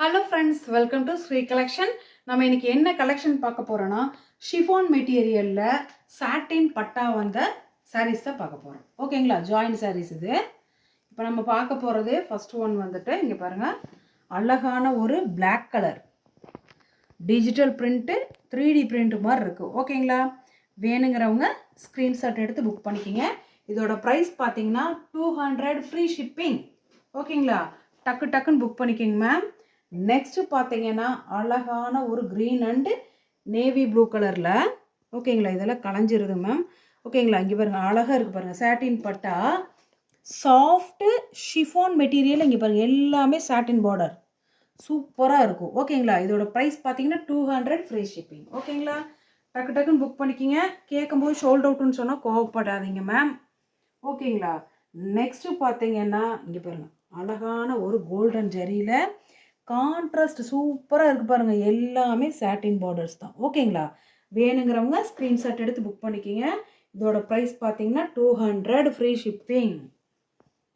Hello friends, welcome to Shri collection. நம்ம இன்னைக்கு என்ன கலெக்ஷன் பார்க்க போகிறோன்னா, ஷிஃபான் மெட்டீரியலில் சாட்டின் பட்டா வந்த சாரீஸ் தான் பார்க்க போகிறோம். ஓகேங்களா, ஜாயின்ட் சாரீஸ் இது. இப்போ நம்ம பார்க்க போகிறது ஃபர்ஸ்ட் ஒன் வந்துட்டு இங்கே பாருங்கள், அழகான ஒரு black colour digital print 3D print மாதிரி இருக்குது. ஓகேங்களா, வேணுங்கிறவங்க ஸ்க்ரீன்ஷாட் எடுத்து புக் பண்ணிக்கிங்க. இதோட ப்ரைஸ் பார்த்தீங்கன்னா 200 ஃப்ரீ ஷிப்பிங். ஓகேங்களா, டக்குன்னு புக் பண்ணிக்கிங்க மேம். நெக்ஸ்ட்டு பார்த்தீங்கன்னா அழகான ஒரு க்ரீன் அண்டு நேவி ப்ளூ கலரில். ஓகேங்களா, இதெல்லாம் கலைஞ்சிருது மேம். ஓகேங்களா, இங்கே பாருங்கள் அழகாக இருக்குது பாருங்கள், சாட்டின் பட்டா சாஃப்ட்டு ஷிஃபான் மெட்டீரியல். இங்கே பாருங்கள் எல்லாமே சாட்டின் பார்டர் சூப்பராக இருக்கும். ஓகேங்களா, இதோட ப்ரைஸ் பார்த்தீங்கன்னா 200 ஃப்ரீ ஷிப்பிங். ஓகேங்களா, டக்குன்னு புக் பண்ணிக்கிங்க. கேட்கும்போது ஷோல்ட் அவுட்டுன்னு சொன்னால் கோவப்படாதீங்க மேம். ஓகேங்களா, நெக்ஸ்ட்டு பார்த்தீங்கன்னா இங்கே பாருங்கள் அழகான ஒரு கோல்டன் ஜரியில் கான்ட்ராஸ்ட் சூப்பராக இருக்குது பாருங்கள், எல்லாமே சாட்டின் பார்டர்ஸ் தான். ஓகேங்களா, வேணுங்கிறவங்க ஸ்க்ரீன்ஷாட் எடுத்து புக் பண்ணிக்கிங்க. இதோட ப்ரைஸ் பார்த்தீங்கன்னா 200 ஃப்ரீ ஷிப்பிங்.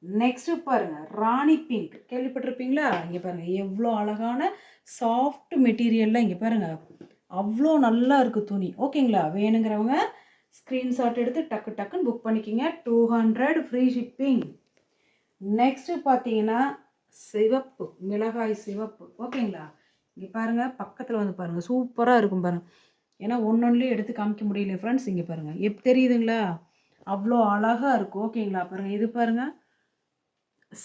நெக்ஸ்ட்டு பாருங்கள் ராணி பிங்க், கேள்விப்பட்டிருப்பீங்களா? இங்கே பாருங்கள் எவ்வளோ அழகான சாஃப்ட் மெட்டீரியலில் இங்கே பாருங்கள் அவ்வளோ நல்லா இருக்குது துணி. ஓகேங்களா, வேணுங்கிறவங்க ஸ்க்ரீன்ஷாட் எடுத்து டக்குன்னு புக் பண்ணிக்கிங்க. 200 ஃப்ரீ ஷிப்பிங். நெக்ஸ்ட்டு பார்த்தீங்கன்னா சிவப்பு, மிளகாய் சிவப்பு. ஓகேங்களா, இங்கே பாருங்கள் பக்கத்தில் வந்து பாருங்கள் சூப்பராக இருக்கும் பாருங்கள். ஏன்னா ஒன்றொன்றுலேயே எடுத்து காமிக்க முடியல ஃப்ரெண்ட்ஸ். இங்கே பாருங்கள் தெரியுதுங்களா, அவ்வளோ அழகாக இருக்கும். ஓகேங்களா, பாருங்கள் இது பாருங்கள்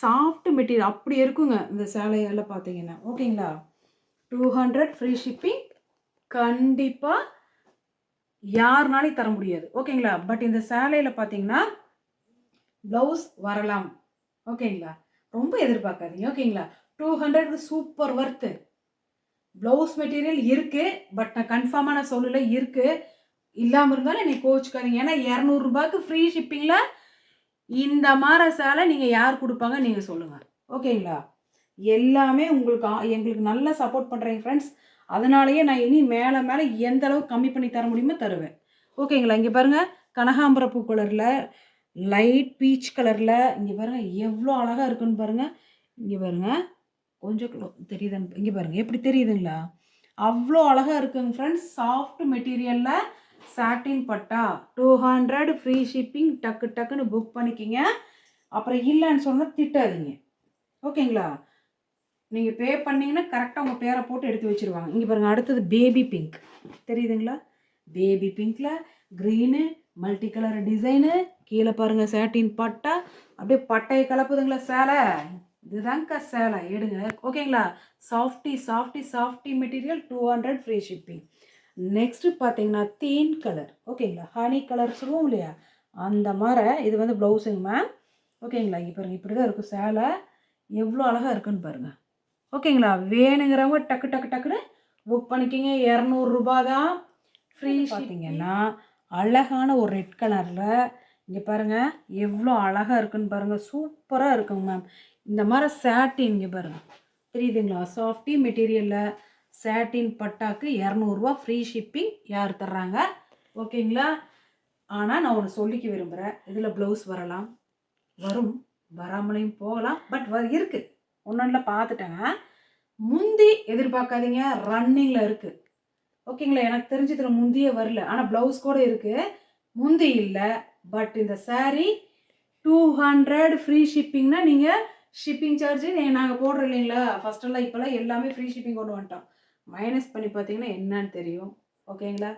சாஃப்ட் மெட்டீரியல் அப்படி இருக்குங்க இந்த சேலையெல்லாம் பார்த்தீங்கன்னா. ஓகேங்களா, 200 ஃப்ரீ ஷிப்பிங். கண்டிப்பாக யாருனாலையும் தர முடியாது. ஓகேங்களா, பட் இந்த சேலையில் பார்த்தீங்கன்னா ப்ளவுஸ் வரலாம். ஓகேங்களா, ரொம்ப எதிர்பார்க்காதீங்க. ஓகேங்களா, 200 சூப்பர் ஒர்த்து. ப்ளவுஸ் மெட்டீரியல் இருக்குது, பட் நான் கன்ஃபார்மாக நான் சொல்லலை இருக்குது. இல்லாமல் இருந்தாலும் என்னை கோச்சிக்காதீங்க. ஏன்னா 200 ரூபாய்க்கு ஃப்ரீ ஷிப்பிங்கில் இந்த மாதிரி சேலை நீங்கள் யார் கொடுப்பாங்க நீங்கள் சொல்லுங்கள். ஓகேங்களா, எல்லாமே எங்களுக்கு நல்லா சப்போர்ட் பண்ணுறேங்க ஃப்ரெண்ட்ஸ். அதனாலேயே நான் இனி மேலே எந்த அளவுக்கு கம்மி பண்ணி தர முடியுமோ தருவேன். ஓகேங்களா, இங்கே பாருங்கள் கனகாம்பர பூ கலரில் லைட் பீச் கலரில் இங்கே பாருங்கள் எவ்வளோ அழகாக இருக்குன்னு பாருங்கள். இங்கே பாருங்கள் கொஞ்சம் தெரியுதுன்னு, இங்கே பாருங்கள் எப்படி தெரியுதுங்களா, அவ்வளோ அழகாக இருக்குங்க ஃப்ரெண்ட்ஸ். சாஃப்ட் மெட்டீரியலில் சாட்டின் பட்டா 200 ஃப்ரீ ஷிப்பிங். டக்குன்னு புக் பண்ணிக்கிங்க. அப்புறம் இல்லைன்னு சொன்னால் திட்டாதீங்க. ஓகேங்களா, நீங்கள் பே பண்ணிங்கன்னா கரெக்டாக உங்கள் பேரை போட்டு எடுத்து வச்சுருவாங்க. இங்கே பாருங்கள் அடுத்தது பேபி பிங்க், தெரியுதுங்களா, பேபி பிங்க்கில் க்ரீனு மல்டி கலர் டிசைனு. கீழே பாருங்கள் சாட்டின் பட்டா அப்படியே பட்டையை கலப்புதுங்களா சேலை. இதுதாங்க சேலை எடுங்க. ஓகேங்களா, softy material 200 free shipping. Next பார்த்தீங்கன்னா தீன் கலர். ஓகேங்களா, ஹனி கலர் சொல்லுவோம் இல்லையா, அந்த மாதிரி இது வந்து ப்ளவுஸுங்க மேம். ஓகேங்களா, இங்கே பாருங்கள் இப்படி தான் இருக்கும் சேலை, எவ்வளோ அழகாக இருக்குன்னு பாருங்கள். ஓகேங்களா, வேணுங்கிறவங்க டக்குன்னு புக் பண்ணிக்கிங்க. 200 ரூபா தான் ஃப்ரீ. பார்த்தீங்கன்னா அழகான ஒரு ரெட் கலரில் இங்கே பாருங்கள் எவ்வளோ அழகாக இருக்குன்னு பாருங்கள், சூப்பராக இருக்குங்க மேம். இந்த மாதிரி சாட்டின் இங்கே பாருங்கள் தெரியுதுங்களா, சாஃப்டி மெட்டீரியலில் சாட்டின் பட்டாக்கு 200 ரூபா ஃப்ரீ ஷிப்பிங். யார் தர்றாங்க? ஓகேங்களா, ஆனால் நான் ஒன்று சொல்லிக்க விரும்புகிறேன், இதில் ப்ளவுஸ் வரும் வராமலையும் போகலாம், பட் இருக்குது. ஒன்றில் பார்த்துட்டேங்க. முந்தி எதிர்பார்க்காதீங்க, ரன்னிங்கில் இருக்குது. ஓகேங்களா, எனக்கு தெரிஞ்சதில் முந்தியே வரல, ஆனால் ப்ளவுஸ் கூட இருக்குது, முந்தி இல்லை. பட் இந்த சாரீ 200 ஃப்ரீ ஷிப்பிங்னா நீங்கள் ஷிப்பிங் சார்ஜு நாங்கள் போடுறோம் இல்லைங்களா, ஃபஸ்ட்டெல்லாம். இப்போல்லாம் எல்லாமே ஃப்ரீ ஷிப்பிங் கொண்டு வந்துட்டோம். மைனஸ் பண்ணி பார்த்தீங்கன்னா என்னன்னு தெரியும். ஓகேங்களா,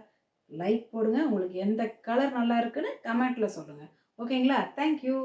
லைக் போடுங்க. உங்களுக்கு எந்த கலர் நல்லா இருக்குன்னு கமெண்ட்டில் சொல்லுங்கள். ஓகேங்களா, தேங்க்யூ.